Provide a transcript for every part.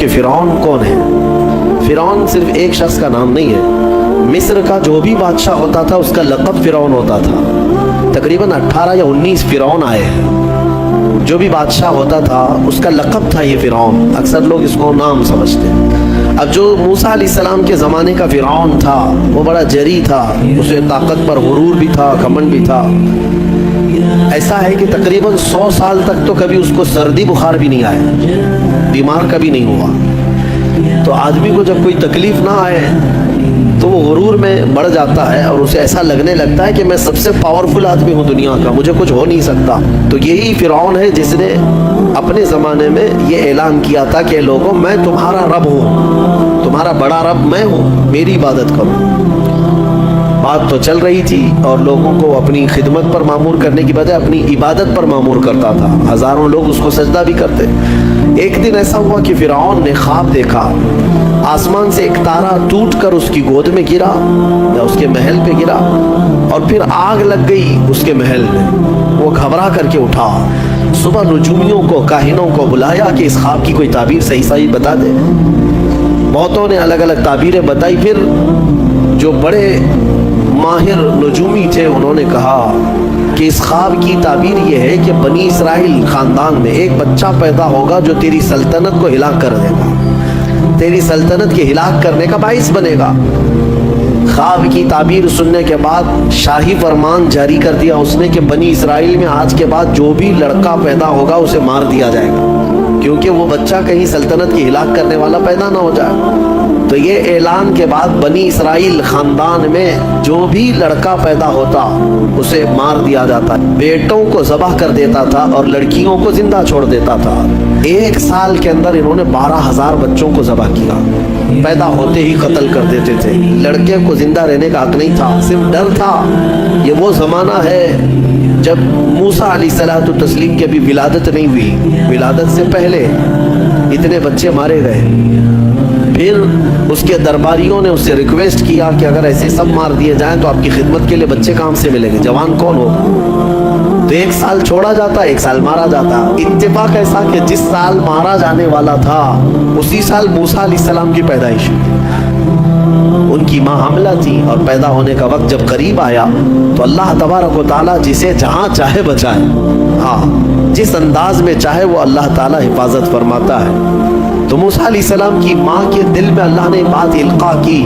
کہ فرعون کون ہے۔ فرعون صرف ایک شخص کا نام نہیں ہے، مصر کا جو بھی بادشاہ ہوتا تھا اس کا لقب فرعون ہوتا تھا۔ تقریباً 18 یا 19 فرعون آئے ہیں، جو بھی بادشاہ ہوتا تھا اس کا لقب تھا یہ فرعون، اکثر لوگ اس کو نام سمجھتے ہیں۔ اب جو موسیٰ علیہ السلام کے زمانے کا فرعون تھا وہ بڑا جری تھا، اسے طاقت پر غرور بھی تھا، گھمنڈ بھی تھا۔ ایسا ہے کہ تقریباً 100 سال تک تو کبھی اس کو سردی بخار بھی نہیں آیا، بیمار کبھی نہیں ہوا۔ تو آدمی کو جب کوئی تکلیف نہ آئے تو وہ غرور میں بڑھ جاتا ہے اور اسے ایسا لگنے لگتا ہے کہ میں سب سے پاورفل آدمی ہوں دنیا کا، مجھے کچھ ہو نہیں سکتا۔ تو یہی فرعون ہے جس نے اپنے زمانے میں یہ اعلان کیا تھا کہ لوگوں میں تمہارا رب ہوں، تمہارا بڑا رب میں ہوں، میری عبادت کرو۔ بات تو چل رہی تھی اور لوگوں کو اپنی خدمت پر معمور کرنے کی بجائے اپنی عبادت پر معمور کرتا تھا، ہزاروں لوگ اس کو سجدہ بھی کرتے۔ ایک دن ایسا ہوا کہ فرعون نے خواب دیکھا، آسمان سے ایک تارا ٹوٹ کر اس کی گود میں گرا یا اس کے محل پہ گرا اور پھر آگ لگ گئی اس کے محل میں۔ وہ گھبرا کر کے اٹھا، صبح نجومیوں کو، کاہنوں کو بلایا کہ اس خواب کی کوئی تعبیر صحیح بتا دے۔ بہتوں نے الگ الگ تعبیریں بتائی، پھر جو بڑے ماہر نجومی تھے انہوں نے کہا کہ اس خواب کی تعبیر یہ ہے کہ بنی اسرائیل خاندان میں ایک بچہ پیدا ہوگا جو تیری سلطنت کو ہلاک کر دے گا، تیری سلطنت کے ہلاک کرنے کا باعث بنے گا۔ خواب کی تعبیر سننے کے بعد شاہی فرمان جاری کر دیا اس نے کہ بنی اسرائیل میں آج کے بعد جو بھی لڑکا پیدا ہوگا اسے مار دیا جائے گا، کیونکہ وہ بچہ کہیں سلطنت کی ہلاک کرنے والا پیدا نہ ہو جائے۔ تو یہ اعلان کے بعد بنی اسرائیل خاندان میں جو بھی لڑکا پیدا ہوتا اسے مار دیا جاتا، بیٹوں کو ذبح کر دیتا تھا اور لڑکیوں کو زندہ چھوڑ دیتا تھا۔ 1 سال کے اندر انہوں نے 12,000 بچوں کو ذبح کیا، پیدا ہوتے ہی قتل کر دیتے تھے۔ لڑکے کو زندہ رہنے کا حق نہیں تھا، صرف ڈر تھا۔ یہ وہ زمانہ ہے جب موسیٰ علیہ الصلوۃ والتسلیم کی ابھی ولادت نہیں ہوئی، ولادت سے پہلے اتنے بچے مارے گئے۔ پھر اس کے درباریوں نے اس سے ریکویسٹ کیا کہ اگر ایسے سب مار دیے جائیں تو آپ کی خدمت کے لیے بچے کہاں سے ملیں گے، جوان کون ہوگا؟ تو 1 سال چھوڑا جاتا، 1 سال مارا جاتا۔ اتفاق ایسا کہ جس سال مارا جانے والا تھا اسی سال موسیٰ علیہ السلام کی پیدائش ہوئی۔ ان کی ماں حاملہ تھی اور پیدا ہونے کا وقت جب قریب آیا تو اللہ تبارک و تعالیٰ جسے جہاں چاہے بچائے، ہاں جس انداز میں چاہے وہ اللہ تعالیٰ حفاظت فرماتا ہے۔ تو موسیٰ علیہ السلام کی ماں کے دل میں اللہ نے بات القاء کی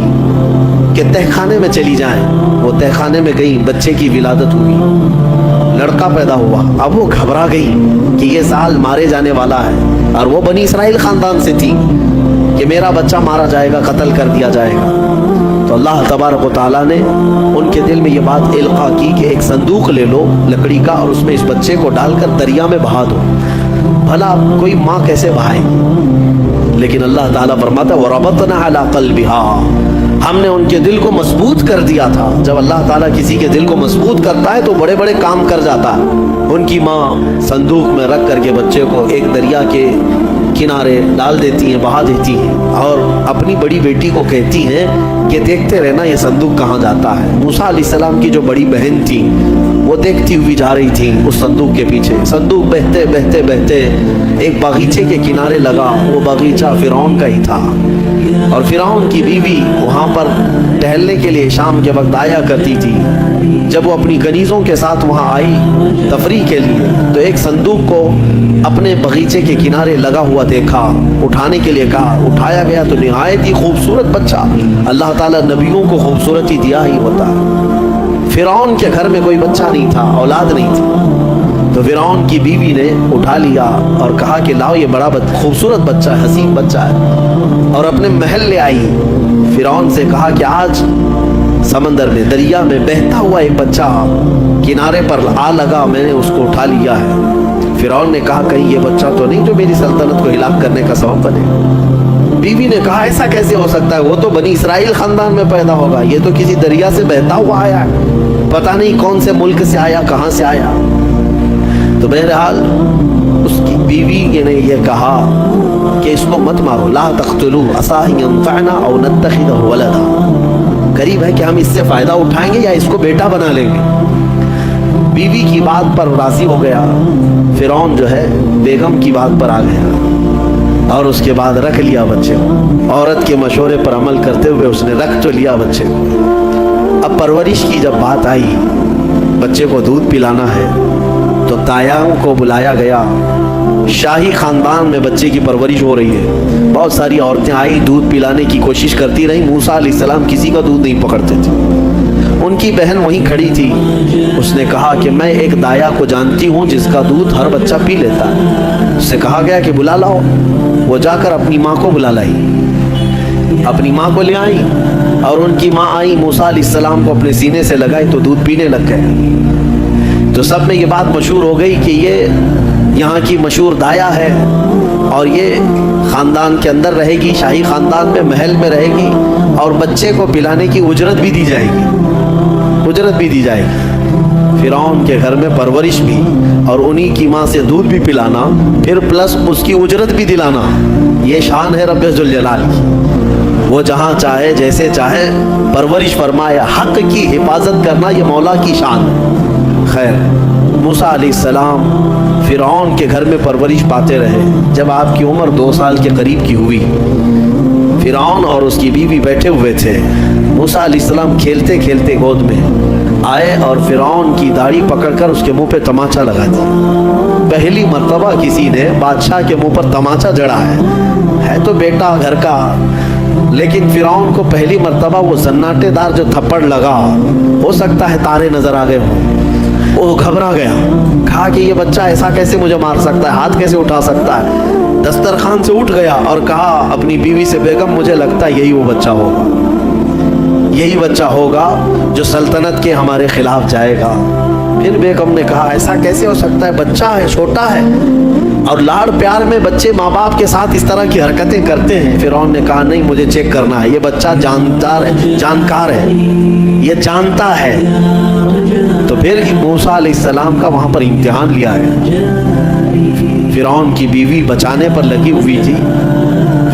کہ تہ خانے میں چلی جائیں۔ وہ تہ خانے میں گئی، بچے کی ولادت ہوئی، لڑکا پیدا ہوا۔ اب وہ گھبرا گئی کہ یہ سال مارے جانے والا ہے، اور وہ بنی اسرائیل خاندان سے تھی کہ میرا بچہ مارا جائے گا، قتل کر دیا جائے گا۔ تو اللہ تبارک و تعالیٰ نے ان کے دل میں یہ بات القاء کی کہ ایک صندوق لے لو لکڑی کا اور اس میں اس بچے کو ڈال کر دریا میں بہا دو۔ بھلا کوئی ماں کیسے بہائے؟ لیکن اللہ تعالیٰ فرماتا ہے وَرَبَطْنَا عَلَىٰ قَلْبِهَا، ہم نے ان کے دل کو مضبوط کر دیا تھا۔ جب اللہ تعالیٰ کسی کے دل کو مضبوط کرتا ہے تو بڑے بڑے کام کر جاتا ہے۔ ان کی ماں صندوق میں رکھ کر کے بچے کو ایک دریا کے کنارے ڈال دیتی ہیں، بہا دیتی ہیں، اور اپنی بڑی بیٹی کو کہتی ہیں کہ دیکھتے رہنا یہ صندوق کہاں جاتا ہے۔ موسیٰ علیہ السلام کی جو بڑی بہن تھی وہ دیکھتی ہوئی جا رہی تھی اس صندوق کے پیچھے۔ صندوق بہتے بہتے بہتے ایک باغیچے کے کنارے لگا، وہ باغیچہ فرعون کا ہی تھا، اور فرعون کی بیوی وہاں پر ٹہلنے کے لیے شام کے وقت آیا کرتی تھی۔ جب وہ اپنی کنیزوں کے ساتھ وہاں آئی تفریح کے لیے تو ایک صندوق کو اپنے باغیچے کے کنارے لگا ہوا دیکھا، اٹھانے کے لیے کہا، اٹھایا گیا تو نہایت ہی خوبصورت بچہ۔ اللہ تعالیٰ نبیوں کو خوبصورتی دیا ہی ہوتا ہے۔ فرعون کے گھر میں کوئی بچہ نہیں تھا، اولاد نہیں تھی، تو فرعون کی بیوی نے اٹھا لیا اور کہا کہ لاؤ یہ بڑا خوبصورت بچہ ہے، حسین بچہ ہے، اور اپنے محل لے آئی۔ فرعون سے کہا کہ آج سمندر میں، دریا میں بہتا ہوا ایک بچہ کنارے پر آ لگا، میں نے اس کو اٹھا لیا ہے۔ فرعون نے کہا کہیں یہ بچہ تو نہیں جو میری سلطنت کو ہلاک کرنے کا سبب بنے۔ بیوی نے کہا ایسا کیسے ہو سکتا ہے، وہ تو بنی اسرائیل خاندان میں پیدا ہوگا، یہ تو کسی دریا سے بہتا ہوا آیا ہے، پتہ نہیں کون سے ملک سے آیا، کہاں سے آیا۔ تو بہرحال اس کی بیوی نے یہ کہا کہ اس کو مت مارو، لا تقتلوه عسى ان ينفعنا او نتخذه ولدا، قریب ہے کہ ہم اس سے فائدہ اٹھائیں گے یا اس کو بیٹا بنا لیں گے۔ بیوی کی بات پر راضی ہو گیا، فرعون جو ہے بیگم کی بات پر آ گیا۔ اور اس کے بعد رکھ لیا بچے کو. عورت کے مشورے پر عمل کرتے ہوئے اس نے رکھ تو لیا بچے کو. اب پرورش کی جب بات آئی, بچے کو دودھ پلانا ہے, تو تایاں کو بلایا گیا. شاہی خاندان میں بچے کی پرورش ہو رہی ہے. بہت ساری عورتیں آئی, دودھ پلانے کی کوشش کرتی رہی. موسیٰ علیہ السلام کسی کا دودھ نہیں پکڑتے تھے. ان کی بہن وہیں کھڑی تھی. اس نے کہا کہ میں ایک دایا کو جانتی ہوں جس کا دودھ ہر بچہ پی لیتا ہے. اس سے کہا گیا کہ بلا لاؤ. وہ جا کر اپنی ماں کو بلا لائی, اپنی ماں کو لے آئی, اور ان کی ماں آئی, موسیٰ علیہ السلام کو اپنے سینے سے لگائی تو دودھ پینے لگ گئے. تو سب میں یہ بات مشہور ہو گئی کہ یہ یہاں کی مشہور دایا ہے, اور یہ خاندان کے اندر رہے گی, شاہی خاندان میں محل میں رہے گی, اور بچے کو پلانے کی اجرت بھی دی جائے گی, اجرت بھی دی جائے گی. فرعون کے گھر میں پرورش بھی, اور انہی کی ماں سے دودھ بھی پلانا, پھر پلس اس کی اجرت بھی دلانا. یہ شان ہے رب ذوالجلال کی. وہ جہاں چاہے جیسے چاہے پرورش فرمائے. حق کی حفاظت کرنا یہ مولا کی شان ہے. خیر, موسیٰ علیہ السلام فرعون کے گھر میں پرورش پاتے رہے. جب آپ کی عمر 2 سال کے قریب کی ہوئی, فرعون اور اس کی بیوی بیٹھے ہوئے تھے. موسیٰ علیہ السلام کھیلتے کھیلتے گود میں آئے اور فرعون کی داڑھی پکڑ کر اس کے منہ پہ تماچا لگا دیا. پہلی مرتبہ کسی نے بادشاہ کے منہ پر تماچا جڑا ہے تو بیٹا گھر کا, لیکن فرعون کو پہلی مرتبہ وہ زناٹے دار جو تھپڑ لگا, ہو سکتا ہے تارے نظر آ گئے ہوں, وہ گھبرا گیا. کہا کہ یہ بچہ ایسا کیسے مجھے مار سکتا ہے, ہاتھ کیسے اٹھا سکتا ہے. دسترخوان سے اٹھ گیا اور کہا اپنی بیوی سے, بیگم مجھے لگتا ہے یہی وہ بچہ ہوگا, یہی بچہ ہوگا جو سلطنت کے ہمارے خلاف جائے گا. پھر بیگم نے کہا ایسا کیسے ہو سکتا ہے, بچہ ہے, چھوٹا ہے, اور لاڑ پیار میں بچے ماں باپ کے ساتھ اس طرح کی حرکتیں کرتے ہیں. فرعون نے کہا نہیں, مجھے چیک کرنا ہے, یہ بچہ جانکار ہے, یہ جانتا ہے. تو پھر موسیٰ علیہ السلام کا وہاں پر امتحان لیا ہے. فرعون کی بیوی بچانے پر لگی ہوئی تھی.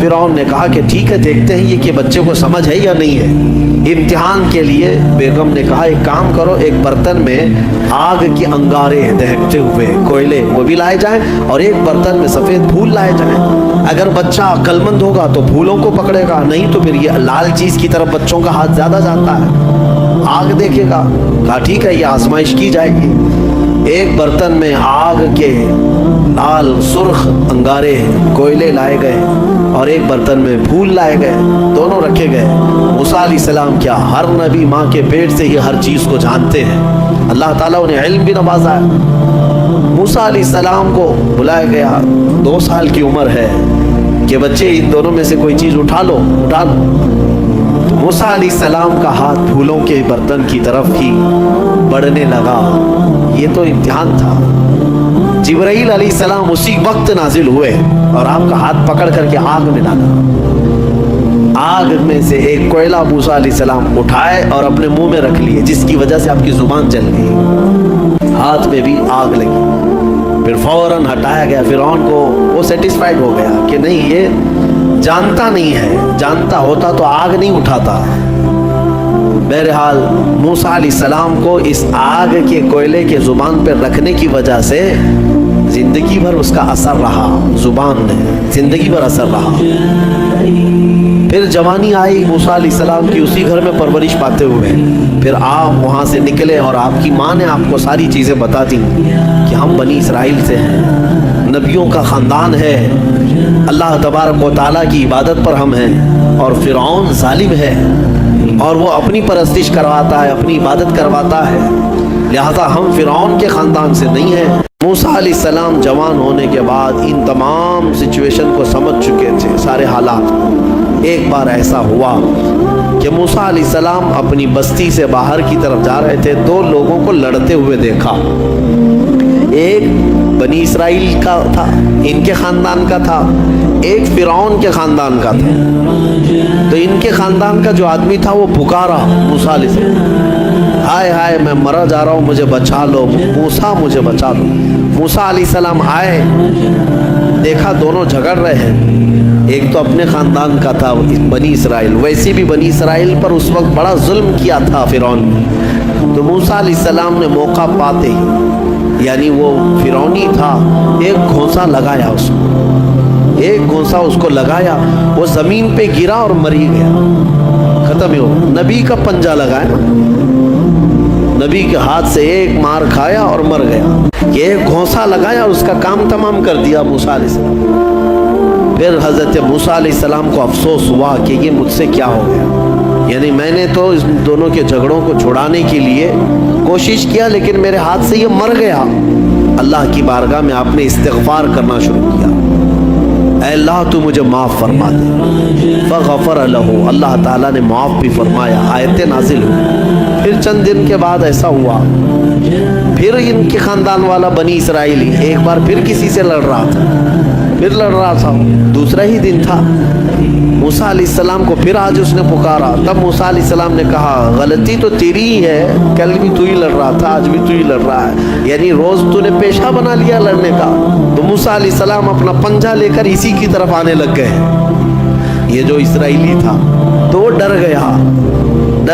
فرعون نے کہا کہ ٹھیک ہے, دیکھتے ہیں یہ کہ بچے کو سمجھ ہے یا نہیں ہے. امتحان کے لیے بیگم نے کہا ایک کام کرو, ایک برتن میں آگ کی انگارے دہکتے ہوئے کوئلے وہ بھی لائے جائیں, اور ایک برتن میں سفید پھول لائے جائیں. اگر بچہ عقل مند ہوگا تو پھولوں کو پکڑے گا, نہیں تو پھر یہ لال چیز کی طرف بچوں کا ہاتھ زیادہ جاتا ہے, آگ دیکھے گا. کہا ٹھیک ہے, یہ آزمائش کی جائے گی. ایک برتن میں آگ کے لال سرخ انگارے کوئلے لائے گئے, اور ایک برتن میں پھول لائے گئے, دونوں رکھے گئے. موسیٰ علیہ السلام کیا, ہر نبی ماں کے پیٹ سے ہی ہر چیز کو جانتے ہیں. اللہ تعالیٰ انہیں علم بھی نوازا ہے. موسیٰ علیہ السلام کو بلایا گیا, 2 سال کی عمر ہے, کہ بچے ان دونوں میں سے کوئی چیز اٹھا لو. تو موسیٰ علیہ السلام کا ہاتھ پھولوں کے برتن کی طرف ہی بڑھنے لگا. یہ تو امتحان تھا. جبرائیل علیہ السلام اسی وقت نازل ہوئے اور آپ کا ہاتھ پکڑ کر کے آگ میں ڈالا. آگ میں سے ایک کوئلہ موسیٰ علیہ السلام اٹھائے اور اپنے منہ میں رکھ لیے, جس کی وجہ سے آپ کی زبان جل گئی, ہاتھ میں بھی آگ لگی. پھر فوراً ہٹایا گیا. فرعون کو وہ سیٹسفائیڈ ہو گیا کہ نہیں, یہ جانتا نہیں ہے, جانتا ہوتا تو آگ نہیں اٹھاتا. بہرحال موسیٰ علیہ السلام کو اس آگ کے کوئلے کے زبان پر رکھنے کی وجہ سے زندگی بھر اس کا اثر رہا, زبان میں زندگی بھر اثر رہا. پھر جوانی آئی موسیٰ علیہ السلام کی, اسی گھر میں پرورش پاتے ہوئے. پھر آپ وہاں سے نکلے اور آپ کی ماں نے آپ کو ساری چیزیں بتا دیں کہ ہم بنی اسرائیل سے ہیں, نبیوں کا خاندان ہے, اللہ تبارک و تعالیٰ کی عبادت پر ہم ہیں, اور فرعون ظالم ہے اور وہ اپنی پرستش کرواتا ہے, اپنی عبادت کرواتا ہے, لہذا ہم فرعون کے خاندان سے نہیں ہیں. موسیٰ علیہ السلام جوان ہونے کے بعد ان تمام سچویشن کو سمجھ چکے تھے, سارے حالات. ایک بار ایسا ہوا کہ موسیٰ علیہ السلام اپنی بستی سے باہر کی طرف جا رہے تھے, 2 لوگوں کو لڑتے ہوئے دیکھا. ایک بنی اسرائیل کا تھا, ان کے خاندان کا تھا, ایک فرعون کے خاندان کا تھا. تو ان کے خاندان کا جو آدمی تھا وہ پکارا موسیٰ علیہ السلام, ہائے ہائے میں مرا جا رہا ہوں, مجھے بچا لو موسیٰ, مجھے بچا لو. موسیٰ علیہ السلام آئے, دیکھا دونوں جھگڑ رہے ہیں. ایک تو اپنے خاندان کا تھا بنی اسرائیل, ویسے بھی بنی اسرائیل پر اس وقت بڑا ظلم کیا تھا فرعون نے. تو موسیٰ علیہ السلام نے موقع پاتے ہی, یعنی وہ فرعونی تھا, ایک گھونسا لگایا اس کو, ایک گھونسا اس کو لگایا, وہ زمین پہ گرا اور مر ہی گیا, ختم ہی ہو. نبی کا پنجہ لگایا, نبی کے ہاتھ سے ایک مار کھایا اور مر گیا. یہ ایک گھونسا لگایا اور اس کا کام تمام کر دیا موسیٰ علیہ السلام. پھر حضرت موسیٰ علیہ السلام کو افسوس ہوا کہ یہ مجھ سے کیا ہو گیا, یعنی میں نے تو اس دونوں کے جھگڑوں کو چھڑانے کے لیے کوشش کیا, لیکن میرے ہاتھ سے یہ مر گیا. اللہ کی بارگاہ میں آپ نے استغفار کرنا شروع کیا, اے اللہ تو مجھے معاف فرما دے. فغفر لہ, اللہ تعالیٰ نے معاف بھی فرمایا, آیتیں نازل ہوئی. پھر چند دن کے بعد ایسا ہوا, پھر ان کے خاندان والا بنی اسرائیلی ایک بار پھر کسی سے لڑ رہا تھا, دوسرا ہی دن تھا. موسیٰ علیہ السلام کو پھر آج اس نے پکارا. تب موسیٰ علیہ السلام نے کہا غلطی تو تیری ہی ہے, کل بھی تو ہی لڑ رہا تھا, آج بھی تو ہی لڑ رہا ہے, یعنی روز تو نے پیشہ بنا لیا لڑنے کا. تو موسیٰ علیہ السلام اپنا پنجہ لے کر اسی کی طرف آنے لگ گئے. یہ جو اسرائیلی تھا تو وہ ڈر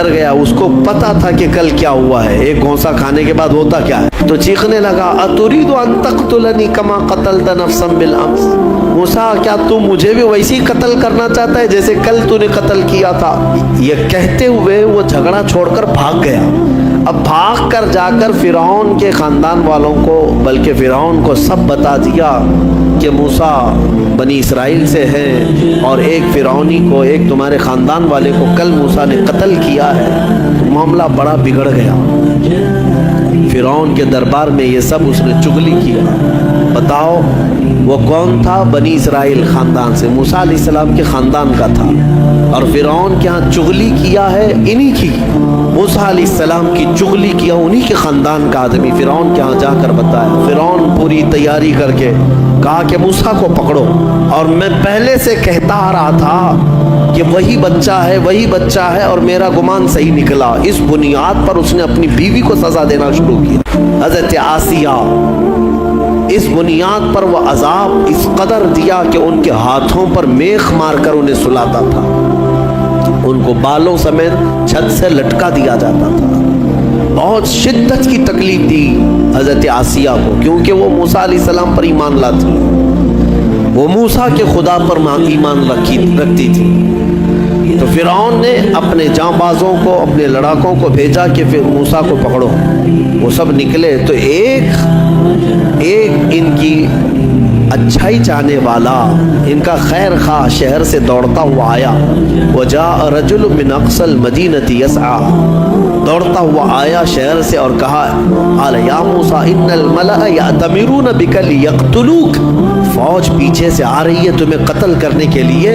گیا, اس کو پتا تھا کہ کل کیا ہوا ہے, ایک گھونسا کھانے کے بعد ہوتا کیا ہے. تو چیخنے لگا, اتريد ان تقتلني كما قتلت نفسا بالامس, موسیٰ کیا تو مجھے بھی ویسے ہی قتل کرنا چاہتا ہے جیسے کل تو نے قتل کیا تھا. یہ کہتے ہوئے وہ جھگڑا چھوڑ کر بھاگ گیا. اب بھاگ کر جا کر فرعون کے خاندان والوں کو, بلکہ فرعون کو سب بتا دیا کہ موسیٰ بنی اسرائیل سے ہے اور ایک فرعونی کو, ایک تمہارے خاندان والے کو کل موسیٰ نے قتل کیا ہے. معاملہ بڑا بگڑ گیا. فرعون کے دربار میں یہ سب اس نے چغلی کیا. بتاؤ وہ کون تھا؟ بنی اسرائیل خاندان سے, موسیٰ علیہ السلام کے خاندان کا تھا, اور فرعون کے ہاں چغلی کیا ہے انہی کی, موسیٰ علیہ السلام کی چغلی کیا انہی کے خاندان کا آدمی فرعون کے ہاں جا کر بتایا. فرعون پوری تیاری کر کے کہا کہ موسیٰ کو پکڑو, اور میں پہلے سے کہتا آ رہا تھا کہ وہی بچہ ہے اور میرا گمان صحیح نکلا. اس بنیاد پر اس نے اپنی بیوی کو سزا دینا شروع کیا, حضرت آسیہ. اس بنیاد پر وہ عذاب اس قدر دیا کہ ان کے ہاتھوں پر میخ مار کر انہیں سلاتا تھا, ان کو بالوں سمیت چھت سے لٹکا دیا جاتا تھا. بہت شدت کی تکلیف دی حضرت آسیہ کو, کیونکہ وہ موسیٰ علیہ السلام پر ایمان لاتی, وہ موسیٰ کے خدا پر ایمان رکھتی تھی. تو فرعون نے اپنے جانبازوں کو, اپنے لڑاکوں کو بھیجا کہ پھر موسیٰ کو پکڑو. وہ سب نکلے تو ایک ان کی اچھائی چاہنے والا, ان کا خیر خواہ شہر سے دوڑتا ہوا آیا. وجاء رجل من اقصى المدینة يسعى, دوڑتا ہوا آیا شہر سے اور کہا قال یا موسیٰ ان الملأ یأتمرون بک لیقتلوک, فوج پیچھے سے آ رہی ہے تمہیں قتل کرنے کے لیے,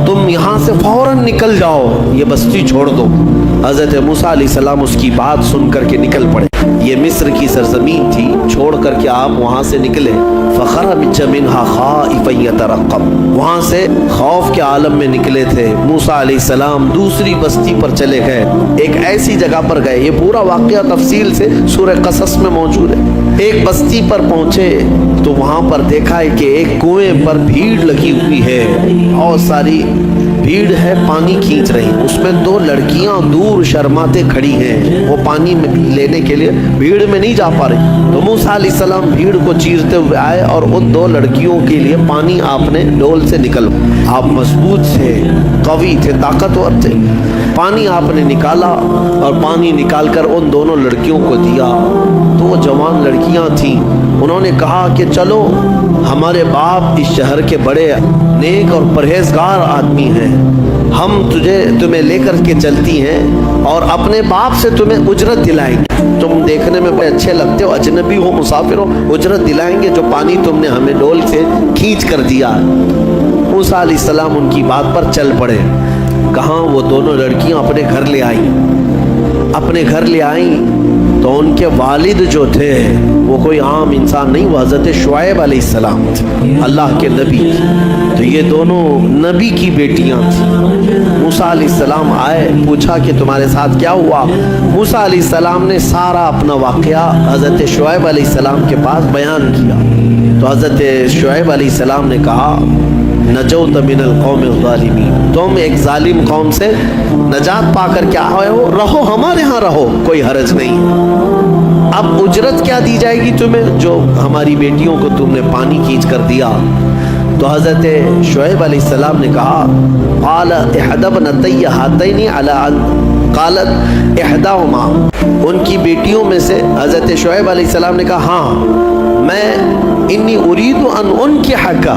تم یہاں سے فوراً نکل جاؤ, یہ بستی چھوڑ دو. حضرت موسیٰ علیہ السلام اس کی بات سن کر کے نکل پڑے. یہ مصر کی سرزمین تھی, چھوڑ کر کے آپ وہاں سے نکلے. فخرج منها خائفا يترقب, وہاں سے خوف کے عالم میں نکلے تھے. موسیٰ علیہ السلام دوسری بستی پر چلے گئے, ایک ایسی جگہ پر گئے, یہ پورا واقعہ تفصیل سے سورہ قصص میں موجود ہے. ایک بستی پر پہنچے تو وہاں پر دیکھا ہے کہ ایک کنویں پر بھیڑ لگی ہوئی ہے, بہت ساری بھیڑ ہے, پانی کھینچ رہی, اس میں دو لڑکیاں دور شرماتے کھڑی ہیں, وہ پانی لینے کے لیے بھیڑ میں نہیں جا پا رہی. تو موسیٰ علیہ السلام بھیڑ کو چیرتے ہوئے آئے اور ان دو لڑکیوں کے لیے پانی آپ نے ڈول سے نکل, آپ مضبوط تھے, قوی تھے, طاقتور تھے, پانی آپ نے نکالا اور پانی نکال کر ان دونوں لڑکیوں کو دیا. تو وہ جوان لڑکیاں تھیں, انہوں نے کہا کہ چلو ہمارے باپ اس شہر کے بڑے نیک اور پرہیزگار آدمی ہیں, ہم تمہیں لے کر کے چلتی ہیں اور اپنے باپ سے تمہیں اجرت دلائیں گے. تم دیکھنے میں بڑے اچھے لگتے ہو, اجنبی ہو, مسافر ہو, اجرت دلائیں گے جو پانی تم نے ہمیں ڈول سے کھینچ کر دیا. موسیٰ علیہ السلام ان کی بات پر چل پڑے. کہاں وہ دونوں لڑکیاں اپنے گھر لے آئیں تو ان کے والد جو تھے وہ کوئی عام انسان نہیں, وہ حضرت شعیب علیہ السلام تھے, اللہ کے نبی. تو یہ دونوں نبی کی بیٹیاں تھیں. موسیٰ علیہ السلام آئے, پوچھا کہ تمہارے ساتھ کیا ہوا. موسیٰ علیہ السلام نے سارا اپنا واقعہ حضرت شعیب علیہ السلام کے پاس بیان کیا. تو حضرت شعیب علیہ السلام نے کہا نجوت من القوم الظالمین, تم ایک ظالم قوم سے نجات پا کر کے آئے ہو, رہو ہمارے ہاں رہو, کوئی حرج نہیں. اب اجرت کیا دی جائے گی تمہیں, جو ہماری بیٹیوں کو تم نے پانی کھینچ کر دیا. تو حضرت شعیب علیہ السلام نے کہا قال احد ابنتی ہاتین علی ان قالت احداہما، ان کی بیٹیوں میں سے حضرت شعیب علیہ السلام نے کہا ہاں میں انی ارید ان انکحکا،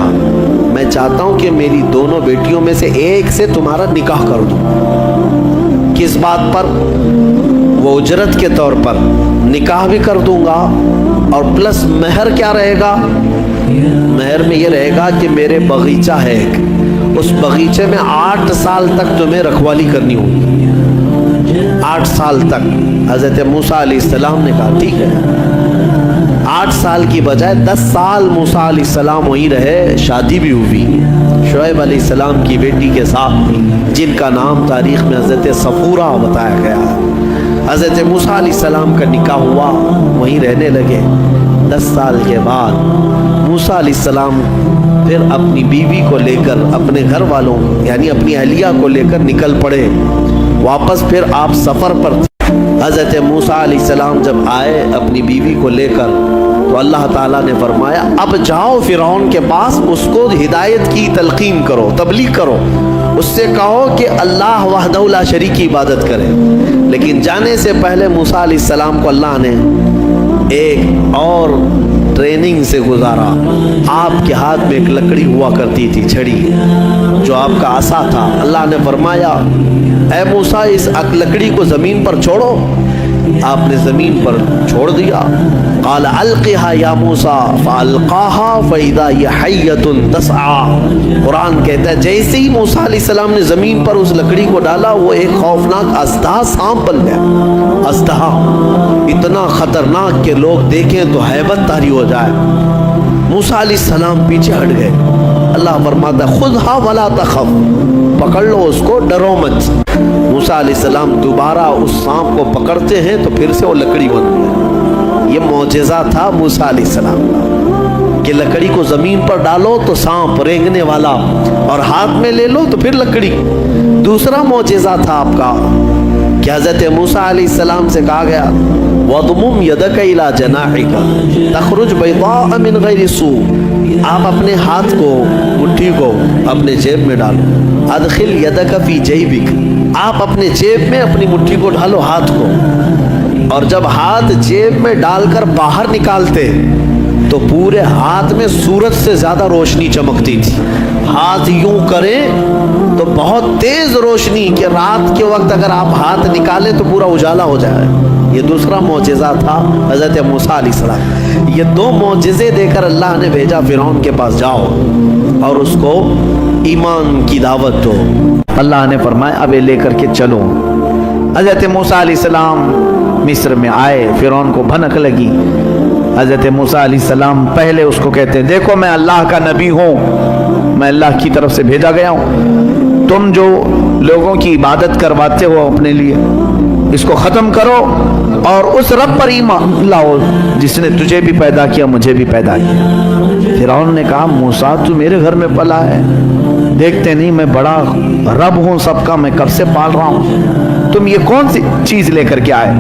میں چاہتا ہوں کہ میری دونوں بیٹیوں میں سے ایک سے تمہارا نکاح کر دوں۔ کس بات پر؟ وہ اجرت کے طور پر نکاح بھی کر دوں گا، اور پلس مہر کیا رہے گا؟ مہر میں یہ رہے گا کہ میرے باغیچہ ہے ایک، اس باغیچے میں 8 سال تک تمہیں رکھوالی کرنی ہوگی، 8 سال تک۔ حضرت موسیٰ علیہ السلام نے کہا ٹھیک ہے۔ 8 سال کی بجائے 10 سال موسیٰ علیہ السلام وہیں رہے، شادی بھی ہوئی شعیب علیہ السلام کی بیٹی کے ساتھ، جن کا نام تاریخ میں حضرت صفورہ بتایا گیا ہے۔ حضرت موسیٰ علیہ السلام کا نکاح ہوا، وہیں رہنے لگے۔ 10 سال کے بعد موسیٰ علیہ السلام پھر اپنی بیوی کو لے کر، اپنے گھر والوں یعنی اپنی اہلیہ کو لے کر نکل پڑے واپس۔ پھر آپ سفر پر تھے۔ حضرت موسیٰ علیہ السلام جب آئے اپنی بیوی کو لے کر، تو اللہ تعالیٰ نے فرمایا اب جاؤ فرعون کے پاس، اس کو ہدایت کی تلقین کرو، تبلیغ کرو، اس سے کہو کہ اللہ وحدہ لا شریک کی عبادت کرے۔ لیکن جانے سے پہلے موسیٰ علیہ السلام کو اللہ نے ایک اور ٹریننگ سے گزارا۔ آپ کے ہاتھ میں ایک لکڑی ہوا کرتی تھی، چھڑی، جو آپ کا عصا تھا۔ اللہ نے فرمایا اے موسیٰ اس لکڑی کو زمین پر چھوڑو۔ آپ نے زمین پر چھوڑ دیا۔ قال القها یا موسیٰ فالقاها فاذا هي حیۃ تسعى۔ قرآن کہتا ہے جیسے ہی موسیٰ علیہ السلام نے زمین پر اس لکڑی کو ڈالا، وہ ایک خوفناک اژدہا سانپ بن گیا۔ اژدہا اتنا خطرناک کہ لوگ دیکھیں تو ہیبت طاری ہو جائے۔ موسیٰ علیہ السلام پیچھے ہٹ گئے۔ اللہ فرماتا ہے خذھا ولا تخف، پکڑ لو اس کو، ڈرو مت۔ موسیٰ علیہ السلام دوبارہ اس سانپ کو پکڑتے ہیں تو پھر سے وہ لکڑی بن گئی۔ یہ معجزہ تھا موسیٰ علیہ السلام کا کہ لکڑی کو زمین پر ڈالو تو سانپ رینگنے والا، اور ہاتھ میں لے لو تو پھر لکڑی۔ دوسرا معجزہ تھا آپ کا کہ حضرت موسیٰ علیہ السلام سے کہا گیا وَضْمُمْ يَدَكَ إِلَى جَنَاحِكَ تَخْرُجْ بَيْضَاءَ مِنْ غَيْرِ سُوءٍ۔ آپ اپنے ہاتھ کو، مٹھی کو اپنے جیب میں ڈالو۔ اَدْخِلْ يَدَكَ فِي جَيْبِكَ، آپ اپنے جیب میں اپنی مٹھی کو ڈالو، ہاتھ کو، اور جب ہاتھ جیب میں ڈال کر باہر نکالتے تو پورے ہاتھ میں سورج سے زیادہ روشنی چمکتی تھی۔ ہاتھ یوں کریں تو بہت تیز روشنی کہ رات کے وقت اگر آپ ہاتھ نکالیں تو پورا اجالا ہو جائے۔ یہ دوسرا معجزہ تھا حضرت موسیٰ علیہ السلام۔ یہ 2 معجزے دے کر اللہ نے بھیجا فرعون کے پاس، جاؤ اور اس کو ایمان کی دعوت دو۔ اللہ نے فرمایا اب لے کر کے چلو۔ حضرت موسیٰ علیہ السلام مصر میں آئے، فرعون کو بھنک لگی۔ حضرت موسیٰ علیہ السلام پہلے اس کو کہتے ہیں دیکھو میں اللہ کا نبی ہوں، میں اللہ کی طرف سے بھیجا گیا ہوں، تم جو لوگوں کی عبادت کرواتے ہو اپنے لیے اس کو ختم کرو اور اس رب پر ایمان لاؤ جس نے تجھے بھی پیدا کیا مجھے بھی پیدا کیا۔ فرعون نے کہا موسیٰ تو میرے گھر میں پلا ہے، دیکھتے نہیں میں بڑا رب ہوں سب کا، میں کب سے پال رہا ہوں، تم یہ کون سی چیز لے کر کے آئے؟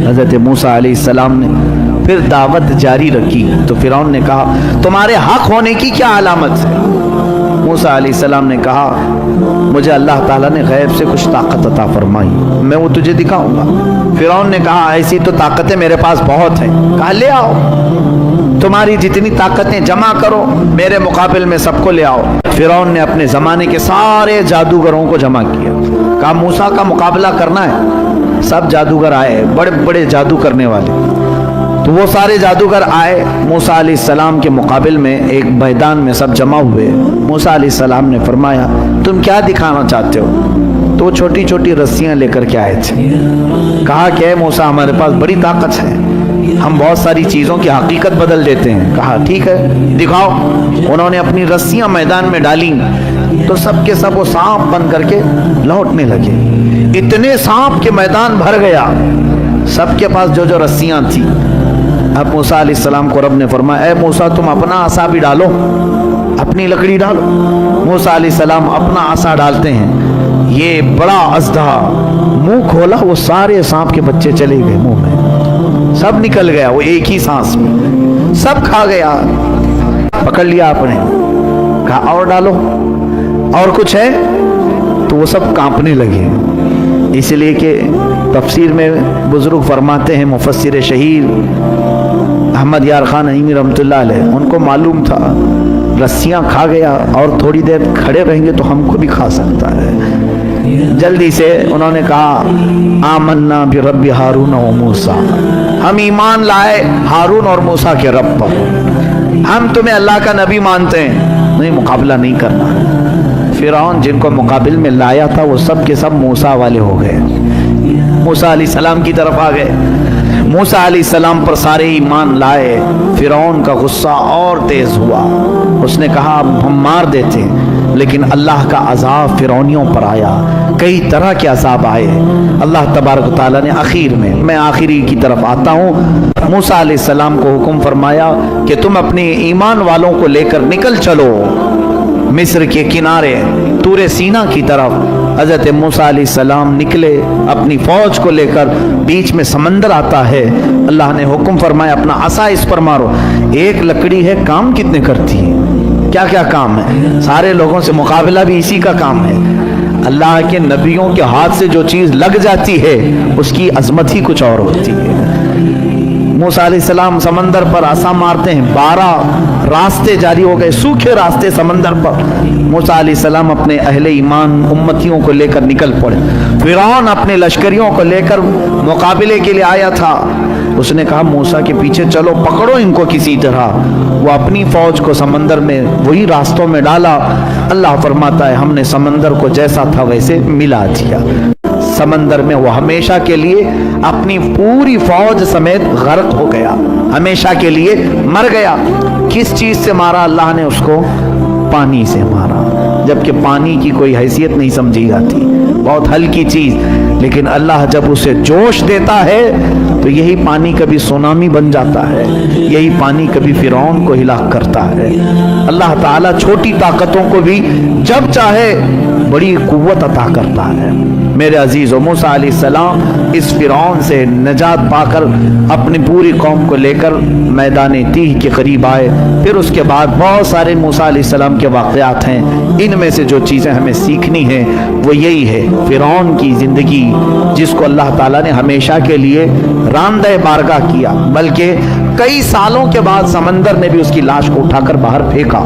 حضرت موسیٰ علیہ السلام نے پھر دعوت جاری رکھی تو فرعون نے کہا تمہارے حق ہونے کی کیا علامت ہے؟ موسیٰ علیہ السلام نے کہا مجھے اللہ تعالیٰ نے غیب سے کچھ طاقت عطا فرمائی، میں وہ تجھے دکھاؤں گا۔ فرعون نے کہا ایسی تو طاقتیں میرے پاس بہت ہیں۔ کہا لے آؤ، تمہاری جتنی طاقتیں جمع کرو، میرے مقابل میں سب کو لے آؤ۔ فرعون نے اپنے زمانے کے سارے جادوگروں کو جمع کیا، کہا موسیٰ کا مقابلہ کرنا ہے۔ سب جادوگر آئے، بڑے بڑے جادو کرنے والے، تو وہ سارے جادوگر آئے موسیٰ علیہ السلام کے مقابل میں ایک میدان میں سب جمع ہوئے۔ موسیٰ علیہ السلام نے فرمایا تم کیا دکھانا چاہتے ہو؟ تو وہ چھوٹی چھوٹی رسیاں لے کر کے آئے تھے۔ کہا کہ اے موسیٰ ہمارے پاس بڑی طاقت ہے، ہم بہت ساری چیزوں کی حقیقت بدل دیتے ہیں۔ کہا ٹھیک ہے دکھاؤ۔ انہوں نے اپنی رسیاں میدان میں ڈالیں تو سب کے سب وہ سانپ بن کر کے لوٹنے لگے۔ اتنے سانپ کے میدان بھر گیا، سب کے پاس جو جو رسیاں تھیں۔ اب موسیٰ علیہ السلام کو رب نے فرمایا اے موسیٰ تم اپنا عصا بھی ڈالو، اپنی لکڑی ڈالو۔ موسیٰ علیہ السلام اپنا عصا ڈالتے ہیں، یہ بڑا اژدہا منہ کھولا، وہ سارے سانپ کے بچے چلے گئے منہ میں، سب نکل گیا، وہ ایک ہی سانس میں سب کھا گیا، پکڑ لیا آپ نے۔ کہا اور ڈالو، اور کچھ ہے؟ تو وہ سب کانپنے لگے. اس لیے کہ تفسیر میں بزرگ فرماتے ہیں، مفسر شہیر احمد یار خان نعیمی رحمۃ اللہ علیہ، ان کو معلوم تھا رسیاں کھا گیا اور تھوڑی دیر کھڑے رہیں گے تو ہم کو بھی کھا سکتا ہے. جلدی سے انہوں نے کہا آمنا برب ہارون و موسیٰ، ہم ایمان لائے ہارون اور موسیٰ کے رب پر، ہم تمہیں اللہ کا نبی مانتے ہیں، نہیں مقابلہ نہیں کرنا. فرعون جن کو مقابل میں لایا تھا وہ سب کے سب موسیٰ والے ہو گئے، موسیٰ علیہ السلام کی طرف آ گئے. موسیٰ علیہ السلام پر سارے ایمان لائے. فرعون کا غصہ اور تیز ہوا، اس نے کہا اب ہم مار دیتے، لیکن اللہ کا عذاب فرعونیوں پر آیا، کئی طرح کے عذاب آئے. اللہ تبارک و تعالیٰ نے آخر میں آخری کی طرف آتا ہوں، موسیٰ علیہ السلام کو حکم فرمایا کہ تم اپنے ایمان والوں کو لے کر نکل چلو مصر کے کنارے طور سینا کی طرف. حضرت موسیٰ علیہ السلام نکلے اپنی فوج کو لے کر، بیچ میں سمندر آتا ہے. اللہ نے حکم فرمایا اپنا عصا اس پر مارو. ایک لکڑی ہے، کام کتنے کرتی ہے، کیا کیا کام ہے، سارے لوگوں سے مقابلہ بھی اسی کا کام ہے. اللہ کے نبیوں کے ہاتھ سے جو چیز لگ جاتی ہے اس کی عظمت ہی کچھ اور ہوتی ہے. موسیٰ علیہ السلام سمندر پر عصا مارتے ہیں، 12 راستے جاری ہو گئے، سوکھے راستے سمندر پر. موسیٰ علیہ السلام اپنے اہل ایمان امتیوں کو لے کر نکل پڑے. فرعون اپنے لشکریوں کو لے کر مقابلے کے لیے آیا تھا. اس نے کہا موسیٰ کے پیچھے چلو، پکڑو ان کو کسی طرح. وہ اپنی فوج کو سمندر میں وہی راستوں میں ڈالا. اللہ فرماتا ہے ہم نے سمندر کو جیسا تھا ویسے ملا دیا. سمندر میں وہ ہمیشہ کے لیے اپنی پوری فوج سمیت غرق ہو گیا، ہمیشہ کے لیے مر گیا. کس چیز سے مارا اللہ نے اس کو؟ پانی سے مارا، جبکہ پانی کی کوئی حیثیت نہیں سمجھی جاتی، بہت ہلکی چیز. لیکن اللہ جب اسے جوش دیتا ہے تو یہی پانی کبھی سونامی بن جاتا ہے، یہی پانی کبھی فرعون کو ہلاک کرتا ہے. اللہ تعالیٰ چھوٹی طاقتوں کو بھی جب چاہے بڑی قوت عطا کرتا ہے. میرے عزیزو، موسیٰ علیہ السلام اس فرعون سے نجات پا کر اپنی پوری قوم کو لے کر میدان تیہ کے قریب آئے. پھر اس کے بعد بہت سارے موسیٰ علیہ السلام کے واقعات ہیں. ان میں سے جو چیزیں ہمیں سیکھنی ہیں وہ یہی ہے، فرعون کی زندگی جس کو اللہ تعالیٰ نے ہمیشہ کے لیے راندہ بارگاہ کیا، بلکہ کئی سالوں کے بعد سمندر نے بھی اس کی لاش کو اٹھا کر باہر پھینکا.